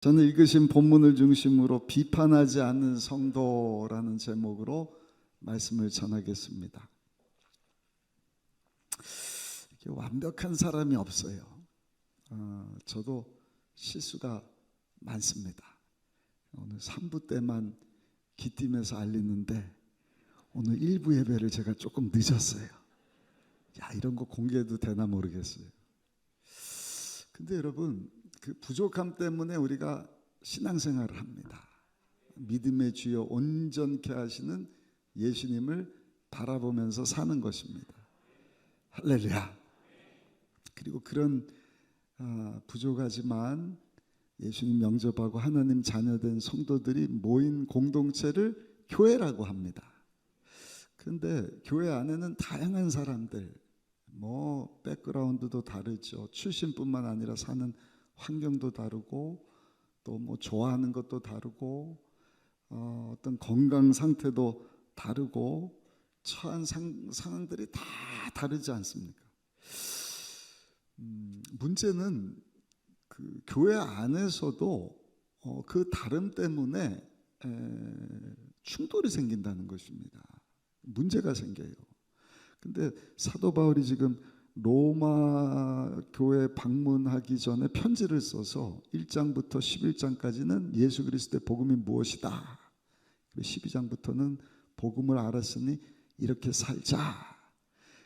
저는 읽으신 본문을 중심으로 비판하지 않는 성도라는 제목으로 말씀을 전하겠습니다. 완벽한 사람이 없어요. 저도 실수가 많습니다. 오늘 3부 때만 기팀에서 알리는데 오늘 1부 예배를 제가 조금 늦었어요. 이런 거 공개해도 되나 모르겠어요. 근데 여러분, 그 부족함 때문에 우리가 신앙생활을 합니다. 믿음의 주여 온전케 하시는 예수님을 바라보면서 사는 것입니다. 할렐루야. 그리고 그런 부족하지만 예수님 영접하고 하나님 자녀된 성도들이 모인 공동체를 교회라고 합니다. 그런데 교회 안에는 다양한 사람들, 백그라운드도 다르죠. 출신뿐만 아니라 사는 환경도 다르고 또 좋아하는 것도 다르고 어떤 건강 상태도 다르고 처한 상황들이 다 다르지 않습니까? 문제는 그 교회 안에서도 그 다름 때문에 충돌이 생긴다는 것입니다. 문제가 생겨요. 근데 사도 바울이 지금 로마 교회 방문하기 전에 편지를 써서 1장부터 11장까지는 예수 그리스도의 복음이 무엇이다. 12장부터는 복음을 알았으니 이렇게 살자.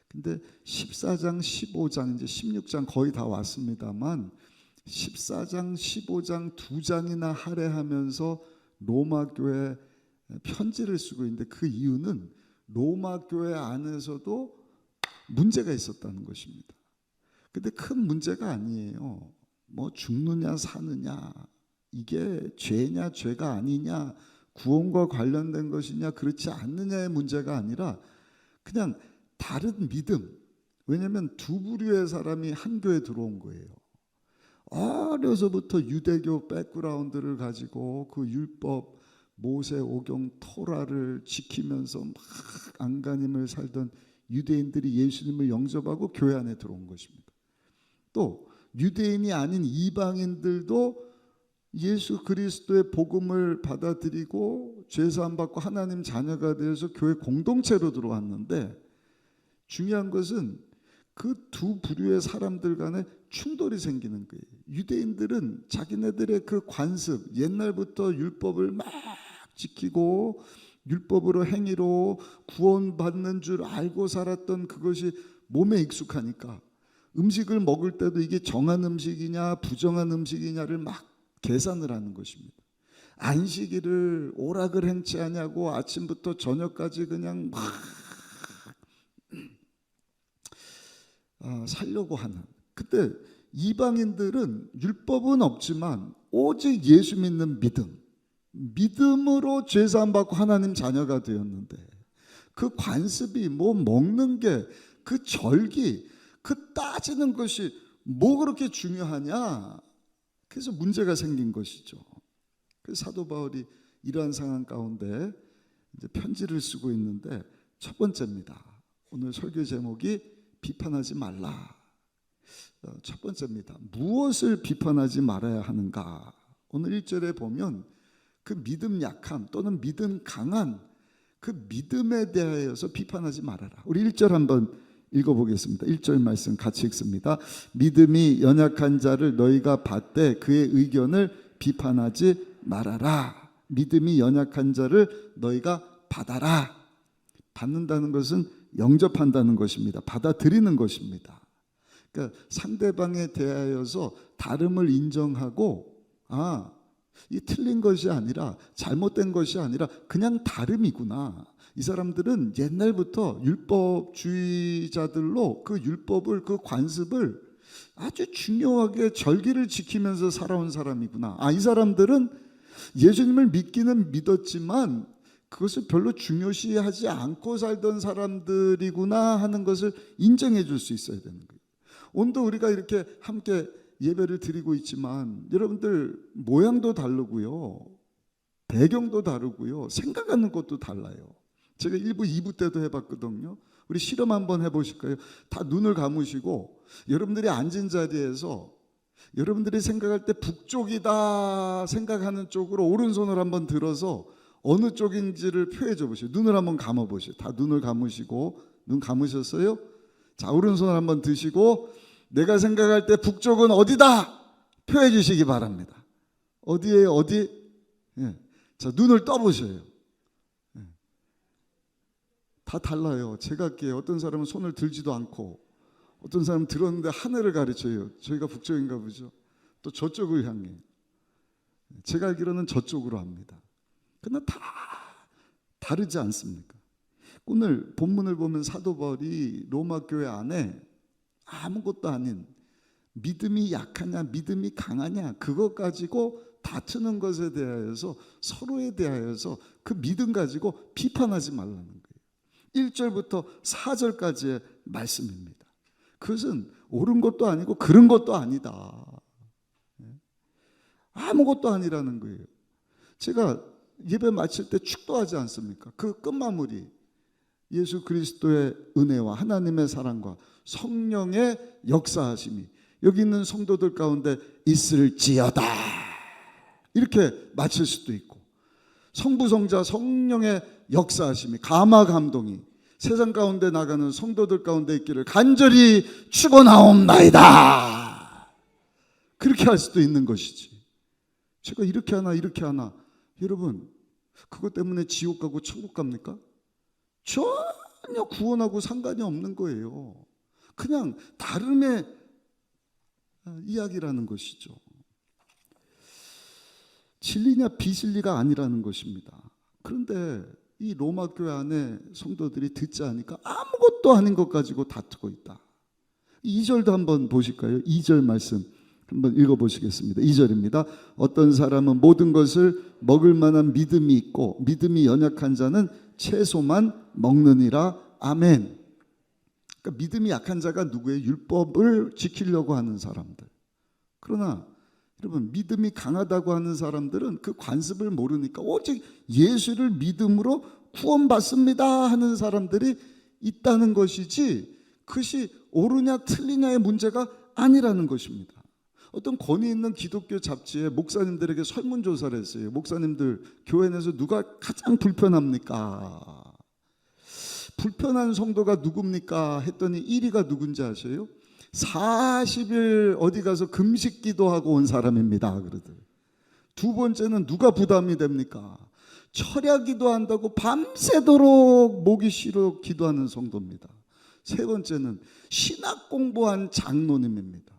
근데 14장, 15장, 이제 16장 거의 다 왔습니다만 14장, 15장 두 장이나 할애하면서 로마 교회 편지를 쓰고 있는데 그 이유는 로마 교회 안에서도 문제가 있었다는 것입니다. 근데 큰 문제가 아니에요. 죽느냐 사느냐, 이게 죄냐 죄가 아니냐, 구원과 관련된 것이냐 그렇지 않느냐의 문제가 아니라 그냥 다른 믿음. 왜냐하면 두 부류의 사람이 한 교회에 들어온 거예요. 어려서부터 유대교 백그라운드를 가지고 그 율법, 모세, 오경, 토라를 지키면서 막 안간힘을 살던 유대인들이 예수님을 영접하고 교회 안에 들어온 것입니다. 또 유대인이 아닌 이방인들도 예수 그리스도의 복음을 받아들이고 죄사함 받고 하나님 자녀가 되어서 교회 공동체로 들어왔는데 중요한 것은 그 두 부류의 사람들 간에 충돌이 생기는 거예요. 유대인들은 자기네들의 그 관습, 옛날부터 율법을 막 지키고 율법으로 행위로 구원받는 줄 알고 살았던 그것이 몸에 익숙하니까 음식을 먹을 때도 이게 정한 음식이냐 부정한 음식이냐를 막 계산을 하는 것입니다. 안식일을 오락을 행치하냐고 아침부터 저녁까지 그냥 막 살려고 하는. 근데 이방인들은 율법은 없지만 오직 예수 믿는 믿음으로 죄사함 받고 하나님 자녀가 되었는데 그 관습이 먹는 게 그 절기, 그 따지는 것이 그렇게 중요하냐. 그래서 문제가 생긴 것이죠. 그래서 사도 바울이 이러한 상황 가운데 이제 편지를 쓰고 있는데 첫 번째입니다. 오늘 설교 제목이 비판하지 말라. 첫 번째입니다. 무엇을 비판하지 말아야 하는가? 오늘 1절에 보면 그 믿음 약함 또는 믿음 강한 그 믿음에 대하여서 비판하지 말아라. 우리 1절 한번 읽어보겠습니다. 1절 말씀 같이 읽습니다. 믿음이 연약한 자를 너희가 받되 그의 의견을 비판하지 말아라. 믿음이 연약한 자를 너희가 받아라. 받는다는 것은 영접한다는 것입니다. 받아들이는 것입니다. 그러니까 상대방에 대하여서 다름을 인정하고 이 틀린 것이 아니라 잘못된 것이 아니라 그냥 다름이구나. 이 사람들은 옛날부터 율법주의자들로 그 율법을 그 관습을 아주 중요하게 절기를 지키면서 살아온 사람이구나. 이 사람들은 예수님을 믿기는 믿었지만 그것을 별로 중요시하지 않고 살던 사람들이구나 하는 것을 인정해 줄 수 있어야 되는 거예요. 오늘도 우리가 이렇게 함께 예배를 드리고 있지만 여러분들 모양도 다르고요, 배경도 다르고요, 생각하는 것도 달라요. 제가 1부, 2부 때도 해봤거든요. 우리 실험 한번 해보실까요? 다 눈을 감으시고 여러분들이 앉은 자리에서 여러분들이 생각할 때 북쪽이다 생각하는 쪽으로 오른손을 한번 들어서 어느 쪽인지를 표해 줘 보세요. 눈을 한번 감아 보세요. 다 눈을 감으시고, 눈 감으셨어요? 자, 오른손을 한번 드시고 내가 생각할 때 북쪽은 어디다 표해 주시기 바랍니다. 어디예요? 어디? 예. 자, 눈을 떠 보세요. 예. 다 달라요. 제가 할게요. 어떤 사람은 손을 들지도 않고, 어떤 사람은 들었는데 하늘을 가르쳐요. 저희가 북쪽인가 보죠. 또 저쪽을 향해. 제가 알기로는 저쪽으로 합니다. 그러나 다 다르지 않습니까? 오늘 본문을 보면 사도 바울이 로마 교회 안에 아무것도 아닌, 믿음이 약하냐 믿음이 강하냐 그것 가지고 다투는 것에 대하여서, 서로에 대하여서 그 믿음 가지고 비판하지 말라는 거예요. 1절부터 4절까지의 말씀입니다. 그것은 옳은 것도 아니고 그른 것도 아니다. 아무것도 아니라는 거예요. 제가 예배 마칠 때 축도하지 않습니까? 그 끝마무리, 예수 그리스도의 은혜와 하나님의 사랑과 성령의 역사하심이 여기 있는 성도들 가운데 있을지어다, 이렇게 마칠 수도 있고, 성부 성자 성령의 역사하심이, 감화 감동이 세상 가운데 나가는 성도들 가운데 있기를 간절히 축원하옵나이다, 그렇게 할 수도 있는 것이지. 제가 이렇게 하나 이렇게 하나, 여러분 그것 때문에 지옥 가고 천국 갑니까? 전혀 구원하고 상관이 없는 거예요. 그냥 다름의 이야기라는 것이죠. 진리냐 비진리가 아니라는 것입니다. 그런데 이 로마 교회 안에 성도들이 듣지 않으니까 아무것도 아닌 것 가지고 다투고 있다. 2절도 한번 보실까요? 2절 말씀 한번 읽어보시겠습니다. 2절입니다. 어떤 사람은 모든 것을 먹을 만한 믿음이 있고 믿음이 연약한 자는 채소만 먹느니라. 아멘. 그러니까 믿음이 약한 자가 누구예요? 율법을 지키려고 하는 사람들. 그러나 여러분, 믿음이 강하다고 하는 사람들은 그 관습을 모르니까 오직 예수를 믿음으로 구원받습니다 하는 사람들이 있다는 것이지, 그것이 옳으냐 틀리냐의 문제가 아니라는 것입니다. 어떤 권위 있는 기독교 잡지에 목사님들에게 설문조사를 했어요. 목사님들, 교회 내에서 누가 가장 불편합니까? 불편한 성도가 누굽니까? 했더니 1위가 누군지 아세요? 40일 어디 가서 금식 기도하고 온 사람입니다 그러더라고요. 두 번째는 누가 부담이 됩니까? 철야 기도한다고 밤새도록 목이 쉬러 기도하는 성도입니다. 세 번째는 신학 공부한 장로님입니다.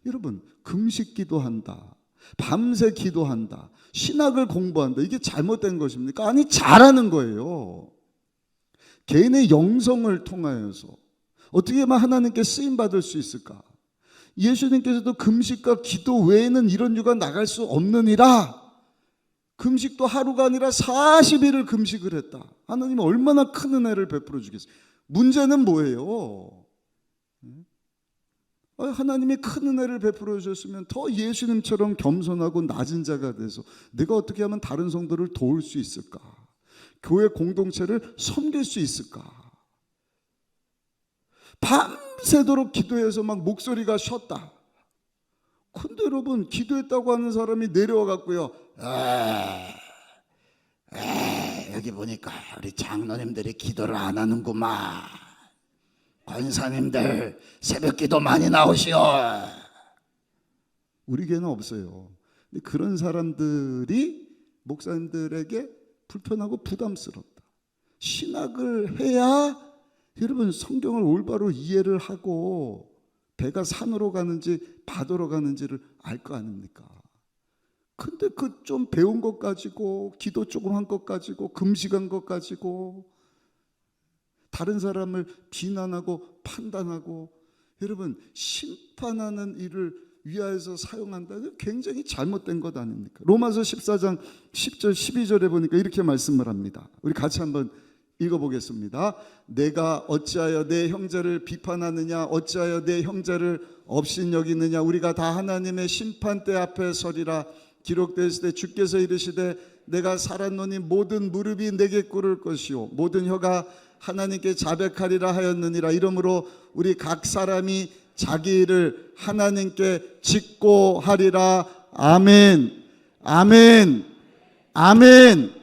여러분, 금식 기도한다, 밤새 기도한다, 신학을 공부한다, 이게 잘못된 것입니까? 아니, 잘하는 거예요. 개인의 영성을 통하여서 어떻게 하면 하나님께 쓰임받을 수 있을까? 예수님께서도 금식과 기도 외에는 이런 유가 나갈 수 없느니라. 금식도 하루가 아니라 40일을 금식을 했다. 하나님은 얼마나 큰 은혜를 베풀어 주겠어요. 문제는 뭐예요? 하나님이 큰 은혜를 베풀어 주셨으면 더 예수님처럼 겸손하고 낮은 자가 돼서 내가 어떻게 하면 다른 성도를 도울 수 있을까? 교회 공동체를 섬길 수 있을까? 밤새도록 기도해서 막 목소리가 쉬었다. 근데 여러분, 기도했다고 하는 사람이 내려와 갖고요, 여기 보니까 우리 장로님들이 기도를 안 하는구만. 권사님들 새벽 기도 많이 나오시오. 우리 교회는 없어요. 근데 그런 사람들이 목사님들에게 불편하고 부담스럽다. 신학을 해야 여러분 성경을 올바로 이해를 하고 배가 산으로 가는지 바다로 가는지를 알 거 아닙니까? 근데 그 좀 배운 것 가지고, 기도 조금 한 것 가지고, 금식한 것 가지고 다른 사람을 비난하고 판단하고, 여러분 심판하는 일을 위하여서 사용한다. 굉장히 잘못된 것 아닙니까? 로마서 14장 10절 12절에 보니까 이렇게 말씀을 합니다. 우리 같이 한번 읽어보겠습니다. 내가 어찌하여 내 형제를 비판하느냐, 어찌하여 내 형제를 업신여기느냐. 우리가 다 하나님의 심판대 앞에 서리라. 기록되었을 때 주께서 이르시되 내가 살았노니 모든 무릎이 내게 꿇을 것이요 모든 혀가 하나님께 자백하리라 하였느니라. 이러므로 우리 각 사람이 자기를 하나님께 짓고 하리라. 아멘. 아멘. 아멘.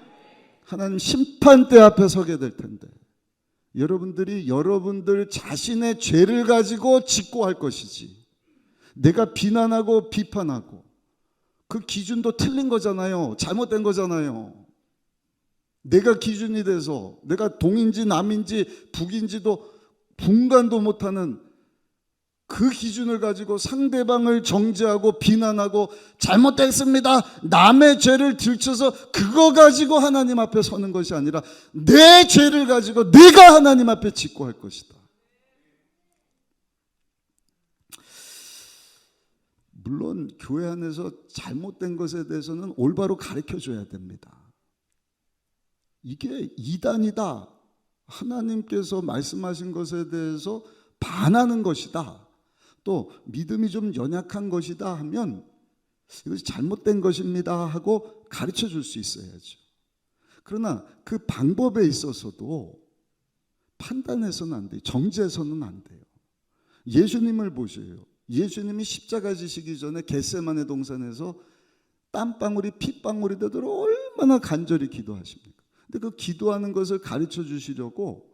하나님 심판대 앞에 서게 될 텐데 여러분들이 여러분들 자신의 죄를 가지고 짓고 할 것이지, 내가 비난하고 비판하고 그 기준도 틀린 거잖아요. 잘못된 거잖아요. 내가 기준이 돼서 내가 동인지 남인지 북인지도 분간도 못하는 그 기준을 가지고 상대방을 정죄하고 비난하고 잘못됐습니다, 남의 죄를 들춰서 그거 가지고 하나님 앞에 서는 것이 아니라 내 죄를 가지고 내가 하나님 앞에 짓고 할 것이다. 물론 교회 안에서 잘못된 것에 대해서는 올바로 가르쳐줘야 됩니다. 이게 이단이다, 하나님께서 말씀하신 것에 대해서 반하는 것이다, 또 믿음이 좀 연약한 것이다 하면 이것이 잘못된 것입니다 하고 가르쳐줄 수 있어야죠. 그러나 그 방법에 있어서도 판단해서는 안 돼요. 정죄해서는 안 돼요. 예수님을 보세요. 예수님이 십자가 지시기 전에 겟세마네 동산에서 땀방울이 핏방울이 되도록 얼마나 간절히 기도하십니까? 근데 그 기도하는 것을 가르쳐 주시려고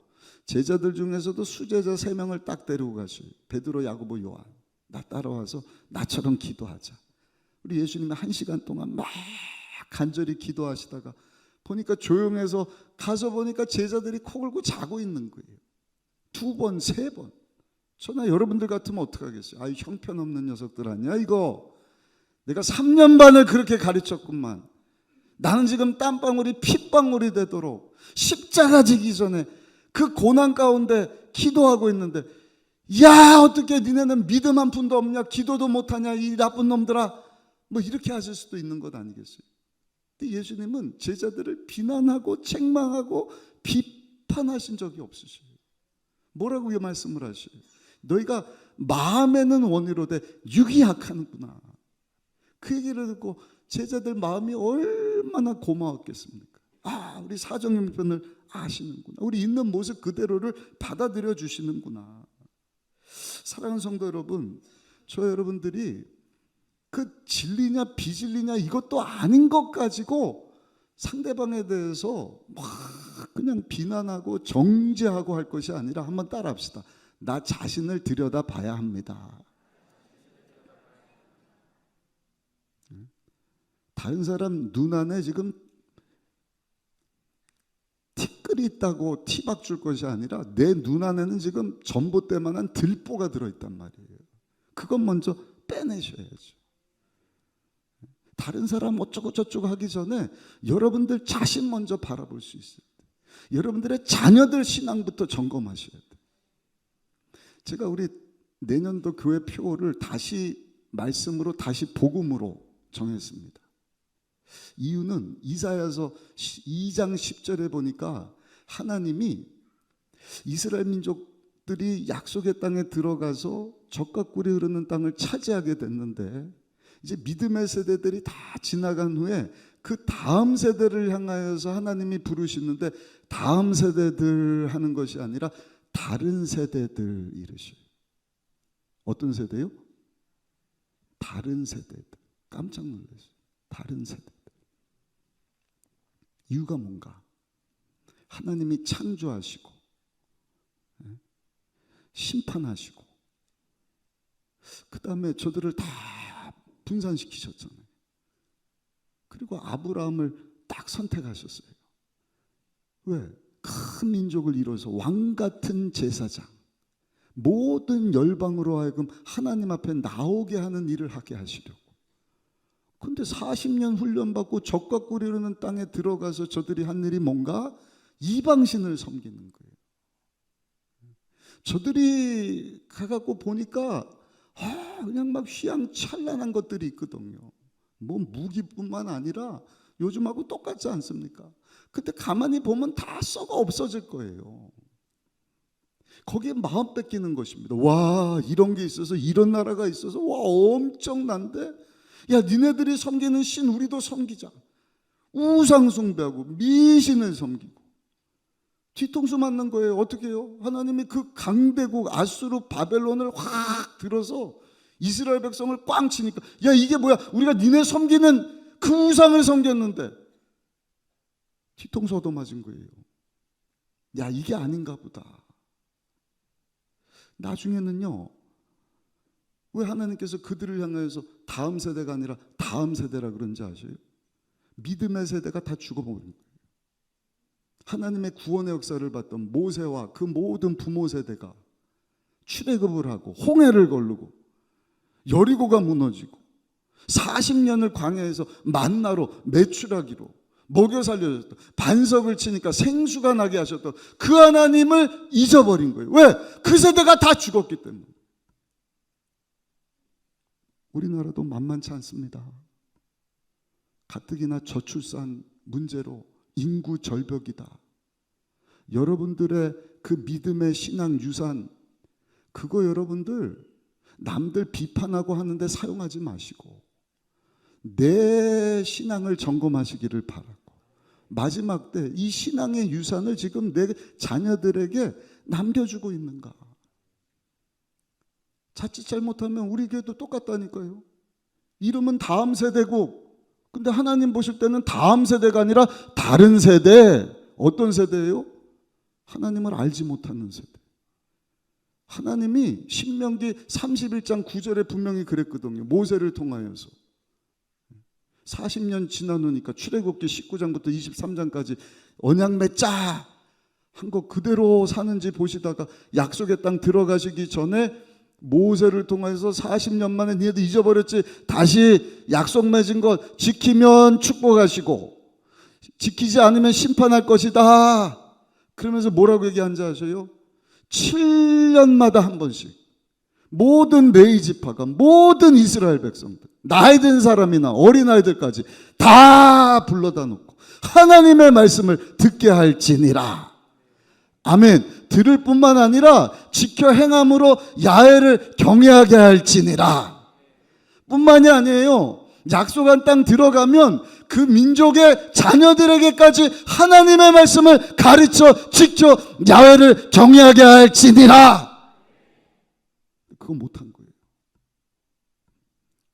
제자들 중에서도 수제자 3명을 딱 데리고 가셔요. 베드로, 야고보, 요한. 나 따라와서 나처럼 기도하자. 우리 예수님이 1시간 동안 막 간절히 기도하시다가 보니까 조용해서 가서 보니까 제자들이 코 골고 자고 있는 거예요. 2번, 3번. 저나 여러분들 같으면 어떡하겠어요? 아이 형편없는 녀석들 아니야 이거. 내가 3년 반을 그렇게 가르쳤구만. 나는 지금 땀방울이 핏방울이 되도록 십자가 지기 전에 그 고난 가운데 기도하고 있는데, 야 어떻게 니네는 믿음 한 푼도 없냐, 기도도 못하냐 이 나쁜 놈들아, 뭐 이렇게 하실 수도 있는 것 아니겠어요? 근데 예수님은 제자들을 비난하고 책망하고 비판하신 적이 없으셔요. 뭐라고 이 말씀을 하셔요? 너희가 마음에는 원이로되 육이 약하는구나. 그 얘기를 듣고 제자들 마음이 얼마나 고마웠겠습니까? 아, 우리 사정형편을 아시는구나. 우리 있는 모습 그대로를 받아들여 주시는구나. 사랑하는 성도 여러분, 저 여러분들이 그 진리냐 비진리냐 이것도 아닌 것 가지고 상대방에 대해서 막 그냥 비난하고 정죄하고 할 것이 아니라 한번 따라합시다. 나 자신을 들여다봐야 합니다. 다른 사람 눈 안에 지금 티끌이 있다고 티박 줄 것이 아니라 내 눈 안에는 지금 전봇대만한 들보가 들어있단 말이에요. 그건 먼저 빼내셔야죠. 다른 사람 어쩌고 저쩌고 하기 전에 여러분들 자신 먼저 바라볼 수 있어요. 여러분들의 자녀들 신앙부터 점검하셔야 돼요. 제가 우리 내년도 교회 표를 다시 말씀으로 다시 복음으로 정했습니다. 이유는 이사야서 2장 10절에 보니까 하나님이 이스라엘 민족들이 약속의 땅에 들어가서 젖과 꿀이 흐르는 땅을 차지하게 됐는데, 이제 믿음의 세대들이 다 지나간 후에 그 다음 세대를 향하여서 하나님이 부르시는데, 다음 세대들 하는 것이 아니라 다른 세대들 이르셔요. 어떤 세대요? 다른 세대들. 깜짝 놀랐어요. 다른 세대들. 이유가 뭔가? 하나님이 창조하시고 심판하시고 그 다음에 저들을 다 분산시키셨잖아요. 그리고 아브라함을 딱 선택하셨어요. 왜? 큰 민족을 이뤄서 왕같은 제사장, 모든 열방으로 하여금 하나님 앞에 나오게 하는 일을 하게 하시려고. 근데 40년 훈련받고 젖과 꿀이 흐르는 땅에 들어가서 저들이 한 일이 뭔가? 이방신을 섬기는 거예요. 저들이 가갖고 보니까 그냥 막 휘황찬란한 것들이 있거든요. 뭐 무기뿐만 아니라 요즘하고 똑같지 않습니까? 근데 가만히 보면 다 썩어 없어질 거예요. 거기에 마음 뺏기는 것입니다. 와, 이런 게 있어서, 이런 나라가 있어서, 와, 엄청난데? 야, 니네들이 섬기는 신 우리도 섬기자. 우상 숭배하고 미신을 섬기고. 뒤통수 맞는 거예요. 어떻게 해요? 하나님이 그 강대국 아수르 바벨론을 확 들어서 이스라엘 백성을 꽝 치니까, 야 이게 뭐야, 우리가 니네 섬기는 그 우상을 섬겼는데 뒤통수 얻어맞은 거예요. 야 이게 아닌가 보다. 나중에는요, 왜 하나님께서 그들을 향해서 다음 세대가 아니라 다음 세대라 그런지 아세요? 믿음의 세대가 다 죽어버린 거예요. 하나님의 구원의 역사를 봤던 모세와 그 모든 부모 세대가 출애굽을 하고 홍해를 걸르고 여리고가 무너지고 40년을 광야에서 만나로 매출하기로 먹여 살려줬던, 반석을 치니까 생수가 나게 하셨던 그 하나님을 잊어버린 거예요. 왜? 그 세대가 다 죽었기 때문에. 우리나라도 만만치 않습니다. 가뜩이나 저출산 문제로 인구 절벽이다. 여러분들의 그 믿음의 신앙 유산, 그거 여러분들 남들 비판하고 하는데 사용하지 마시고 내 신앙을 점검하시기를 바라고, 마지막 때 이 신앙의 유산을 지금 내 자녀들에게 남겨주고 있는가. 자칫 잘못하면 우리 교회도 똑같다니까요. 이름은 다음 세대고, 근데 하나님 보실 때는 다음 세대가 아니라 다른 세대. 어떤 세대예요? 하나님을 알지 못하는 세대. 하나님이 신명기 31장 9절에 분명히 그랬거든요. 모세를 통하여서 40년 지나노니까 출애굽기 19장부터 23장까지 언약 맺자 한 거 그대로 사는지 보시다가 약속의 땅 들어가시기 전에 모세를 통해서 40년 만에 니네도 잊어버렸지, 다시 약속 맺은 거 지키면 축복하시고 지키지 않으면 심판할 것이다. 그러면서 뭐라고 얘기한지 아세요? 7년마다 한 번씩 모든 레위 지파가, 모든 이스라엘 백성들, 나이 든 사람이나 어린아이들까지 다 불러다 놓고 하나님의 말씀을 듣게 할지니라. 아멘. 들을 뿐만 아니라 지켜 행함으로 야훼를 경외하게 할지니라. 뿐만이 아니에요. 약속한 땅 들어가면 그 민족의 자녀들에게까지 하나님의 말씀을 가르쳐 지켜 야훼를 경외하게 할지니라. 그거 못한 거예요.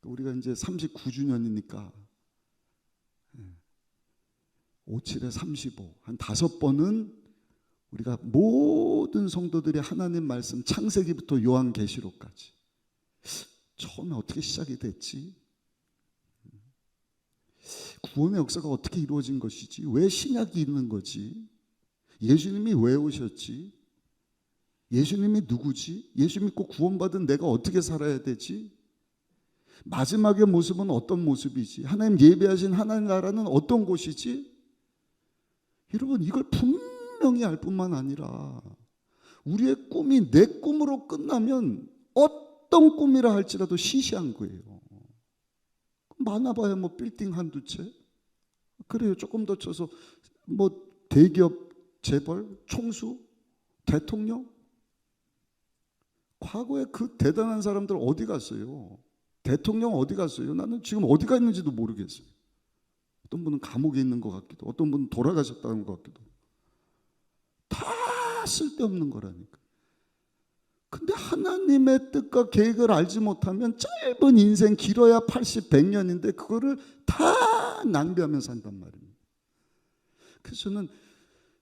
우리가 이제 39주년이니까 57에 35, 한 5번은 우리가 모든 성도들이 하나님 말씀 창세기부터 요한계시록까지 처음에 어떻게 시작이 됐지? 구원의 역사가 어떻게 이루어진 것이지? 왜 신약이 있는 거지? 예수님이 왜 오셨지? 예수님이 누구지? 예수 믿고 구원받은 내가 어떻게 살아야 되지? 마지막의 모습은 어떤 모습이지? 하나님 예배하신 하나님 나라는 어떤 곳이지? 여러분, 이걸 분명히 알 뿐만 아니라 우리의 꿈이 내 꿈으로 끝나면 어떤 꿈이라 할지라도 시시한 거예요. 많아봐야 뭐 빌딩 한두 채? 그래요. 조금 더 쳐서 뭐 대기업 재벌, 총수, 대통령? 과거에 그 대단한 사람들 어디 갔어요? 대통령 어디 갔어요? 나는 지금 어디가 있는지도 모르겠어요. 어떤 분은 감옥에 있는 것 같기도, 어떤 분은 돌아가셨다는 것 같기도. 다 쓸데없는 거라니까. 근데 하나님의 뜻과 계획을 알지 못하면 짧은 인생, 길어야 80, 100년인데 그거를 다 낭비하며 산단 말입니다. 그래서 저는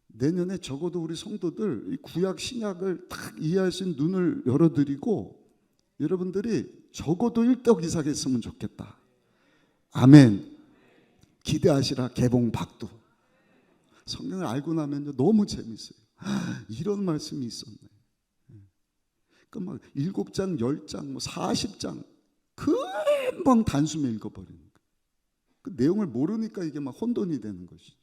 내년에 적어도 우리 성도들 이 구약 신약을 딱 이해할 수 있는 눈을 열어드리고 여러분들이 적어도 일떡이삭 했으면 좋겠다. 아멘. 기대하시라. 개봉 박두. 성경을 알고 나면요 너무 재밌어요. 이런 말씀이 있었네. 그러니까 막 7장, 10장, 뭐 40장 금방 단숨에 읽어버리는 거예요. 그 내용을 모르니까 이게 막 혼돈이 되는 것이죠.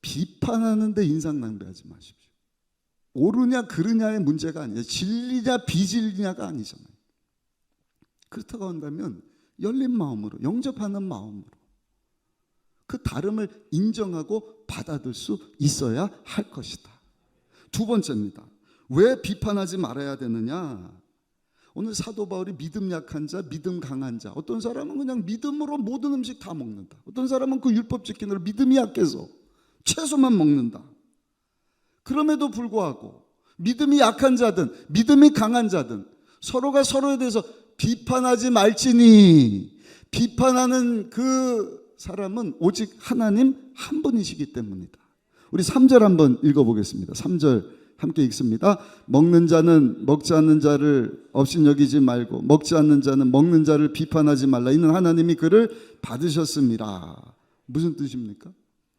비판하는데 인상 낭비하지 마십시오. 옳으냐 그르냐의 문제가 아니에요. 진리냐 비진리냐가 아니잖아요. 그렇다고 한다면 열린 마음으로, 영접하는 마음으로 그 다름을 인정하고 받아들 수 있어야 할 것이다. 두 번째입니다. 왜 비판하지 말아야 되느냐? 오늘 사도 바울이 믿음 약한 자, 믿음 강한 자, 어떤 사람은 그냥 믿음으로 모든 음식 다 먹는다. 어떤 사람은 그 율법 지키느라 믿음이 약해서 채소만 먹는다. 그럼에도 불구하고 믿음이 약한 자든 믿음이 강한 자든 서로가 서로에 대해서 비판하지 말지니, 비판하는 그 사람은 오직 하나님 한 분이시기 때문이다. 우리 3절 한번 읽어보겠습니다. 3절 함께 읽습니다. 먹는 자는 먹지 않는 자를 업신여기지 말고 먹지 않는 자는 먹는 자를 비판하지 말라. 이는 하나님이 그를 받으셨습니다. 무슨 뜻입니까?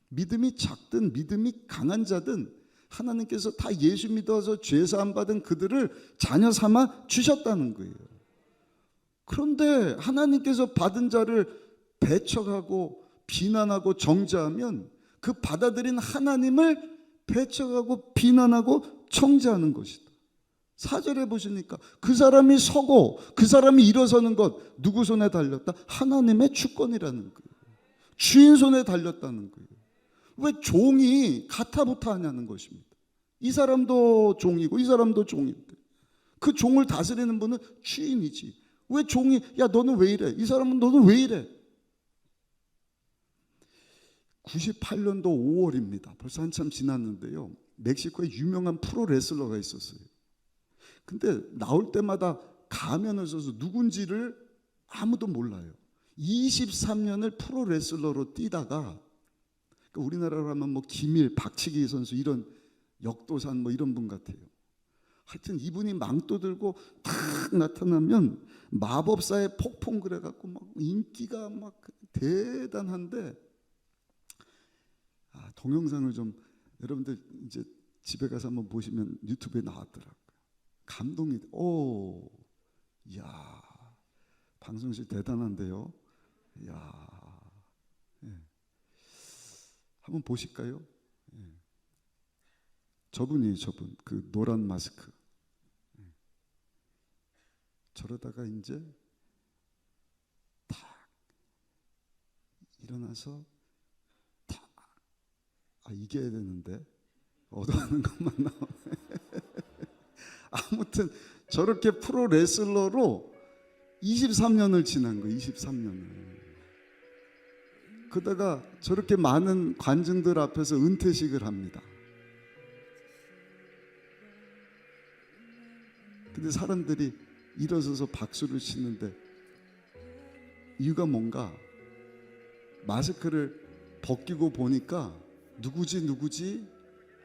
믿음이 작든 믿음이 강한 자든 하나님께서 다 예수 믿어서 죄사함 받은 그들을 자녀 삼아 주셨다는 거예요. 그런데 하나님께서 받은 자를 배척하고 비난하고 정죄하면 그 받아들인 하나님을 배척하고 비난하고 정죄하는 것이다. 4절에 보시니까 그 사람이 서고 그 사람이 일어서는 것 누구 손에 달렸다? 하나님의 주권이라는 거예요. 주인 손에 달렸다는 거예요. 왜 종이 가타부타 하냐는 것입니다. 이 사람도 종이고 이 사람도 종인데 그 종을 다스리는 분은 주인이지. 왜 종이 야 너는 왜 이래? 이 사람은 너는 왜 이래? 98년도 5월입니다. 벌써 한참 지났는데요. 멕시코에 유명한 프로 레슬러가 있었어요. 근데 나올 때마다 가면을 써서 누군지를 아무도 몰라요. 23년을 프로 레슬러로 뛰다가 우리나라로 하면 뭐 김일, 박치기 선수 이런 역도산 뭐 이런 분 같아요. 하여튼 이분이 망토 들고 탁 나타나면 마법사의 폭풍 그래갖고 막 인기가 막 대단한데 동영상을 좀 여러분들 이제 집에 가서 한번 보시면 유튜브에 나왔더라고요. 감동이 이야 방송실 대단한데요. 이야 예. 한번 보실까요? 예. 저분 그 노란 마스크. 예. 저러다가 이제 탁 일어나서 이겨야 되는데 얻어가는 것만 나오네. 아무튼 저렇게 프로 레슬러로 23년을 지난 거예요. 23년을. 그러다가 저렇게 많은 관중들 앞에서 은퇴식을 합니다. 근데 사람들이 일어서서 박수를 치는데 이유가 뭔가 마스크를 벗기고 보니까 누구지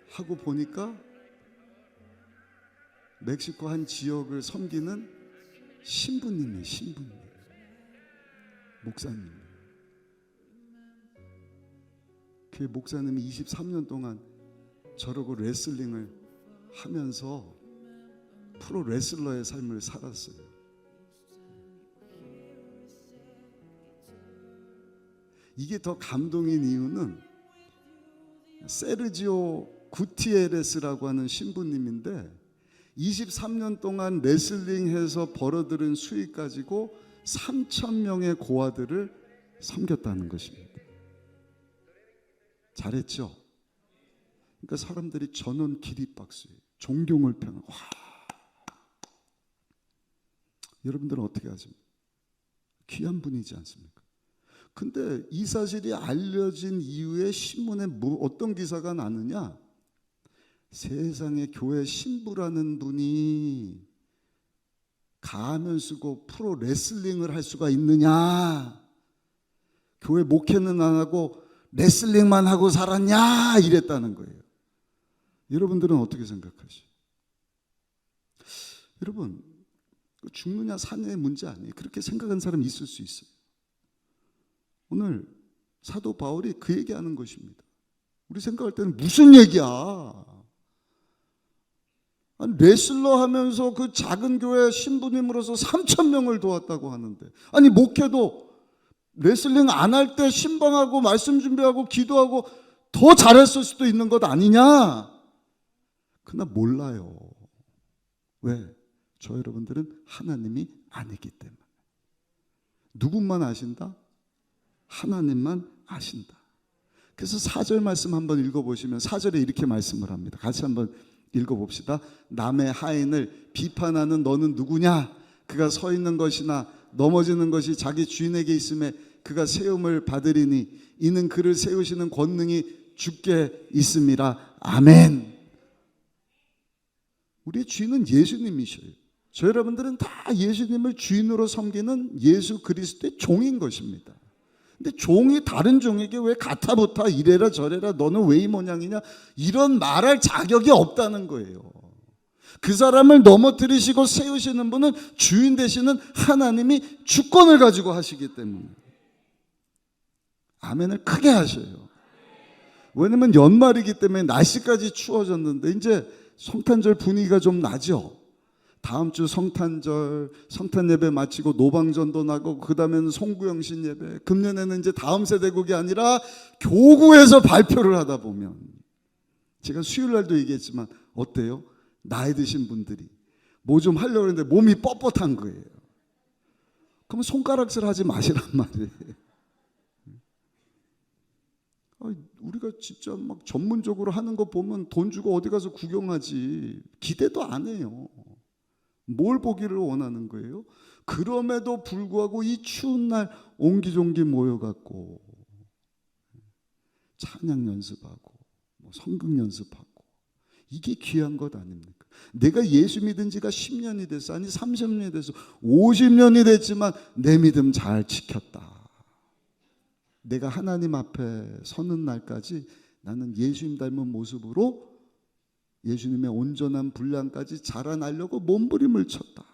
하고 보니까 멕시코 한 지역을 섬기는 신부님이에요. 신부님, 목사님. 그 목사님이 23년 동안 저러고 레슬링을 하면서 프로 레슬러의 삶을 살았어요. 이게 더 감동인 이유는 세르지오 구티에레스라고 하는 신부님인데 23년 동안 레슬링해서 벌어들인 수익 가지고 3,000명의 고아들을 섬겼다는 것입니다. 잘했죠? 그러니까 사람들이 전원 기립박수예요. 존경을 표현하고 와. 여러분들은 어떻게 하십니까? 귀한 분이지 않습니까? 근데 이 사실이 알려진 이후에 신문에 어떤 기사가 나느냐? 세상에 교회 신부라는 분이 가면 쓰고 프로 레슬링을 할 수가 있느냐? 교회 목회는 안 하고 레슬링만 하고 살았냐? 이랬다는 거예요. 여러분들은 어떻게 생각하시죠? 여러분, 죽느냐 사느냐의 문제 아니에요. 그렇게 생각하는 사람이 있을 수 있어요. 오늘 사도 바울이 그 얘기하는 것입니다. 우리 생각할 때는 무슨 얘기야? 아니, 레슬러 하면서 그 작은 교회 신부님으로서 3,000명을 도왔다고 하는데, 아니 목회도 레슬링 안 할 때 신방하고 말씀 준비하고 기도하고 더 잘했을 수도 있는 것 아니냐? 그러나 몰라요. 왜? 저 여러분들은 하나님이 아니기 때문에. 누군만 아신다? 하나님만 아신다. 그래서 4절 말씀 한번 읽어보시면 4절에 이렇게 말씀을 합니다. 같이 한번 읽어봅시다. 남의 하인을 비판하는 너는 누구냐? 그가 서 있는 것이나 넘어지는 것이 자기 주인에게 있음에 그가 세움을 받으리니 이는 그를 세우시는 권능이 주께 있음이라. 아멘. 우리의 주인은 예수님이셔요. 저 여러분들은 다 예수님을 주인으로 섬기는 예수 그리스도의 종인 것입니다. 근데 종이 다른 종에게 왜 가타부타 이래라 저래라 너는 왜 이 모양이냐 이런 말할 자격이 없다는 거예요. 그 사람을 넘어뜨리시고 세우시는 분은 주인 되시는 하나님이 주권을 가지고 하시기 때문에 아멘을 크게 하셔요. 왜냐면 연말이기 때문에 날씨까지 추워졌는데 이제 성탄절 분위기가 좀 나죠. 다음 주 성탄절, 성탄 예배 마치고 노방전도 나고 그 다음에는 송구영신 예배, 금년에는 이제 다음 세대국이 아니라 교구에서 발표를 하다 보면 제가 수요일 날도 얘기했지만 어때요? 나이 드신 분들이 뭐 좀 하려고 했는데 몸이 뻣뻣한 거예요. 그러면 손가락질 하지 마시란 말이에요. 우리가 진짜 막 전문적으로 하는 거 보면 돈 주고 어디 가서 구경하지 기대도 안 해요. 뭘 보기를 원하는 거예요? 그럼에도 불구하고 이 추운 날 옹기종기 모여갖고 찬양 연습하고 성경 연습하고 이게 귀한 것 아닙니까? 내가 예수 믿은 지가 10년이 됐어 아니 30년이 됐어 50년이 됐지만 내 믿음 잘 지켰다. 내가 하나님 앞에 서는 날까지 나는 예수님 닮은 모습으로 예수님의 온전한 분량까지 자라나려고 몸부림을 쳤다.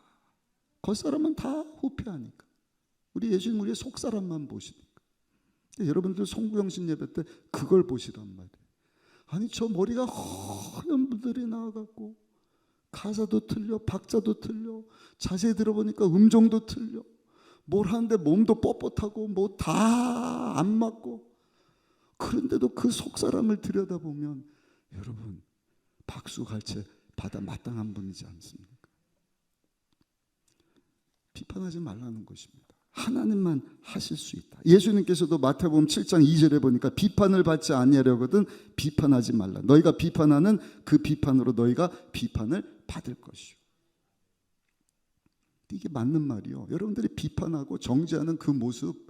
겉사람은 다 후패하니까. 우리 예수님 우리의 속사람만 보시니까. 여러분들 송구영신 예배 때 그걸 보시란 말이에요. 아니 저 머리가 허연 분들이 나와갖고 가사도 틀려 박자도 틀려 자세히 들어보니까 음정도 틀려 뭘 하는데 몸도 뻣뻣하고 뭐 다 안 맞고 그런데도 그 속사람을 들여다보면 여러분 박수 갈채 받아 마땅한 분이지 않습니까? 비판하지 말라는 것입니다. 하나님만 하실 수 있다. 예수님께서도 마태복음 7장 2절에 보니까 비판을 받지 아니하려거든 비판하지 말라. 너희가 비판하는 그 비판으로 너희가 비판을 받을 것이요. 이게 맞는 말이요. 여러분들이 비판하고 정죄하는 그 모습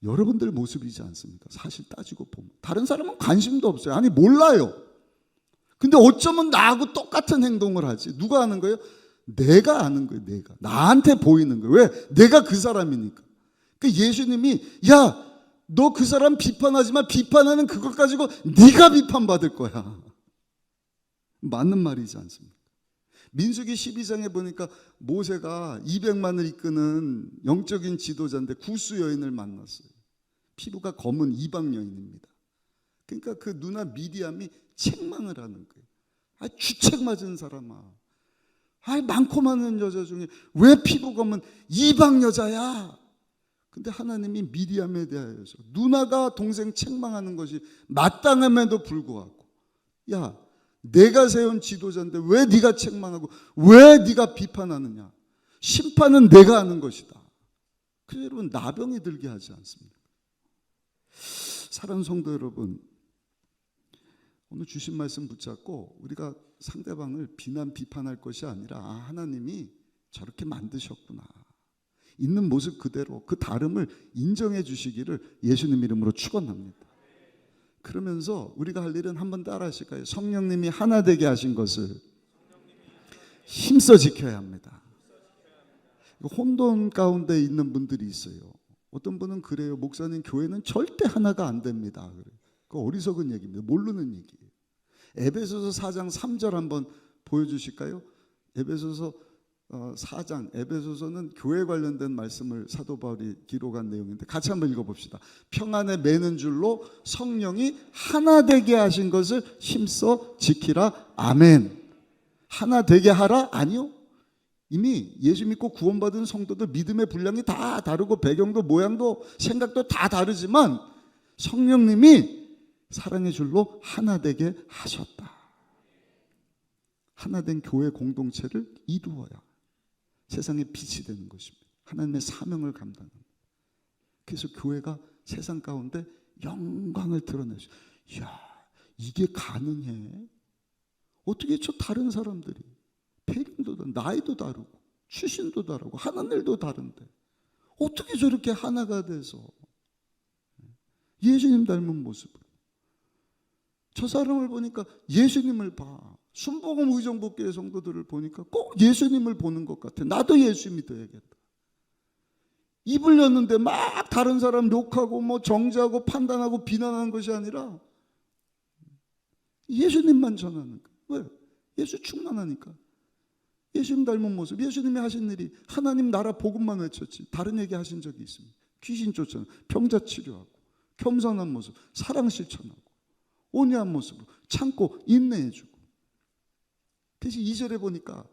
여러분들 모습이지 않습니까? 사실 따지고 보면 다른 사람은 관심도 없어요. 아니 몰라요. 근데 어쩌면 나하고 똑같은 행동을 하지. 누가 하는 거예요? 내가 아는 거예요. 내가 나한테 보이는 거예요. 왜? 내가 그 사람이니까. 그러니까 예수님이 야 너 그 사람 비판하지만 비판하는 그것 가지고 네가 비판받을 거야. 맞는 말이지 않습니까? 민수기 12장에 보니까 모세가 200만을 이끄는 영적인 지도자인데 구스 여인을 만났어요. 피부가 검은 이방 여인입니다. 그러니까 그 누나 미디암이 책망을 하는 거예요. 아, 주책 맞은 사람아. 아, 많고 많은 여자 중에 왜 피부 검은 이방 여자야? 근데 하나님이 미디암에 대하여서 누나가 동생 책망하는 것이 마땅함에도 불구하고 야 내가 세운 지도자인데 왜 네가 책망하고 왜 네가 비판하느냐? 심판은 내가 하는 것이다. 그래서 여러분 나병이 들게 하지 않습니까? 사랑하는 성도 여러분, 오늘 주신 말씀 붙잡고 우리가 상대방을 비난 비판할 것이 아니라 하나님이 저렇게 만드셨구나. 있는 모습 그대로 그 다름을 인정해 주시기를 예수님 이름으로 축원합니다. 그러면서 우리가 할 일은 한번 따라 하실까요? 성령님이 하나 되게 하신 것을 힘써 지켜야 합니다. 혼돈 가운데 있는 분들이 있어요. 어떤 분은 그래요. 목사님 교회는 절대 하나가 안 됩니다. 그 어리석은 얘기입니다. 모르는 얘기예요. 에베소서 4장 3절 한번 보여주실까요? 에베소서 4장, 에베소서는 교회 관련된 말씀을 사도 바울이 기록한 내용인데 같이 한번 읽어봅시다. 평안에 매는 줄로 성령이 하나 되게 하신 것을 힘써 지키라. 아멘. 하나 되게 하라? 아니요. 이미 예수 믿고 구원받은 성도들 믿음의 분량이 다 다르고 배경도 모양도 생각도 다 다르지만 성령님이 사랑의 줄로 하나 되게 하셨다. 하나 된 교회 공동체를 이루어야 세상의 빛이 되는 것입니다. 하나님의 사명을 감당하는. 그래서 교회가 세상 가운데 영광을 드러내죠. 이야, 이게 가능해? 어떻게 저 다른 사람들이 배경도 나이도 다르고 출신도 다르고 하는 일도 다른데 어떻게 저렇게 하나가 돼서 예수님 닮은 모습으로 저 사람을 보니까 예수님을 봐. 순복음 의정부교회 성도들을 보니까 꼭 예수님을 보는 것 같아. 나도 예수 믿어야겠다. 입을 였는데 막 다른 사람 욕하고 뭐 정죄하고 판단하고 비난하는 것이 아니라 예수님만 전하는 거야. 왜? 예수 충만하니까. 예수님 닮은 모습, 예수님이 하신 일이 하나님 나라 복음만 외쳤지 다른 얘기 하신 적이 있습니다. 귀신 쫓아내, 병자 치료하고, 겸손한 모습, 사랑 실천하고, 온유한 모습으로 참고 인내해주고. 그래서 2절에 보니까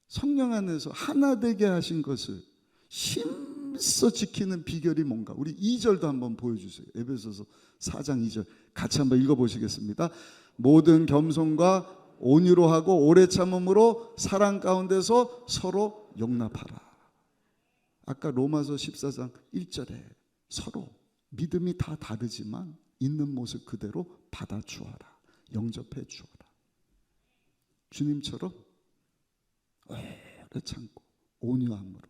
성령 안에서 하나 되게 하신 것을 힘써 지키는 비결이 뭔가. 우리 2절도 한번 보여주세요. 에베소서 4장 2절 같이 한번 읽어보시겠습니다. 모든 겸손과 온유로 하고 오래 참음으로 사랑 가운데서 서로 용납하라. 아까 로마서 14장 1절에 서로 믿음이 다 다르지만 있는 모습 그대로 받아주어라. 영접해 주어라. 주님처럼 오래 참고 온유함으로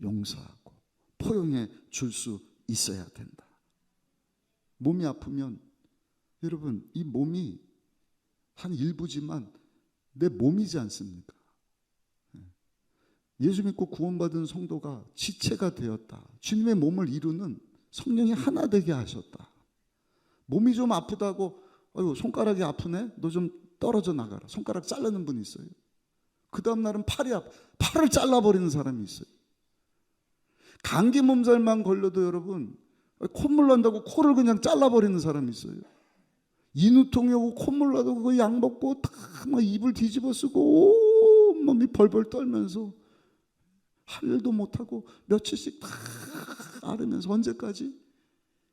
용서하고 포용해 줄 수 있어야 된다. 몸이 아프면 여러분 이 몸이 한 일부지만 내 몸이지 않습니까? 예수 믿고 구원받은 성도가 지체가 되었다. 주님의 몸을 이루는 성령이 하나 되게 하셨다. 몸이 좀 아프다고 아유 손가락이 아프네? 너 좀 떨어져 나가라. 손가락 자르는 분이 있어요. 그 다음 날은 팔을 잘라버리는 사람이 있어요. 감기 몸살만 걸려도 여러분 콧물 난다고 코를 그냥 잘라버리는 사람이 있어요. 인후통이 오고 콧물 나도 그거 약 먹고 다 막 입을 뒤집어 쓰고 온몸이 벌벌 떨면서 할 일도 못하고 며칠씩 다 앓으면서 언제까지?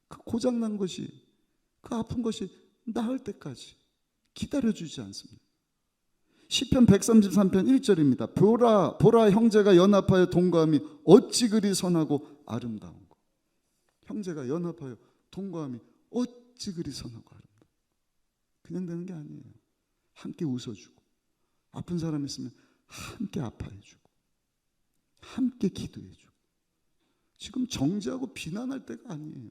그 고장난 것이 그 아픈 것이 나을 때까지 기다려주지 않습니다. 시편 133편 1절입니다. 보라 형제가 연합하여 동거함이 어찌 그리 선하고 아름다운 거. 형제가 연합하여 동거함이 어찌 그리 선하고 아름다운 거. 그냥 되는 게 아니에요. 함께 웃어주고 아픈 사람 있으면 함께 아파해주고 함께 기도해주고. 지금 정죄하고 비난할 때가 아니에요.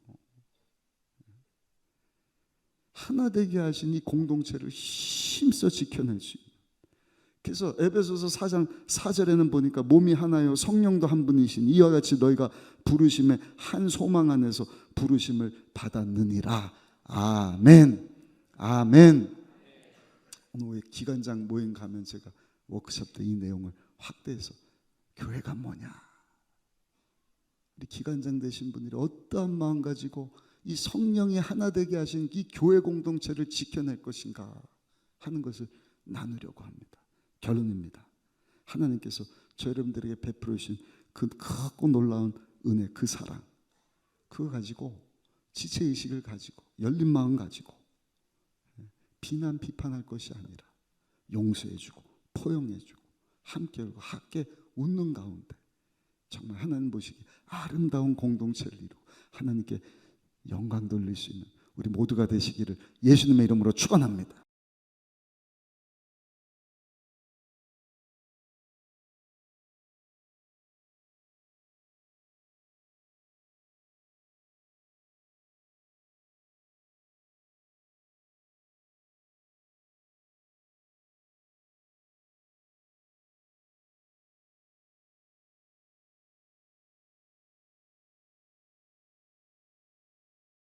하나 되게 하신 이 공동체를 힘써 지켜낼 수 있는. 그래서 에베소서 4장 4절에는 보니까 몸이 하나요 성령도 한 분이신 이와 같이 너희가 부르심의 한 소망 안에서 부르심을 받았느니라. 아멘. 아멘. 오늘 기관장 모임 가면 제가 워크숍 때 이 내용을 확대해서 교회가 뭐냐, 우리 기관장 되신 분들이 어떠한 마음 가지고 이 성령이 하나 되게 하신 이 교회 공동체를 지켜낼 것인가 하는 것을 나누려고 합니다. 결론입니다. 하나님께서 저 여러분들에게 베풀어 주신 그 크고 놀라운 은혜, 그 사랑, 그거 가지고 지체의식을 가지고 열린 마음 가지고 비난 비판할 것이 아니라 용서해주고 포용해주고 함께 웃는 가운데 정말 하나님 보시기에 아름다운 공동체를 이루고 하나님께 영광 돌릴 수 있는 우리 모두가 되시기를 예수님의 이름으로 축원합니다.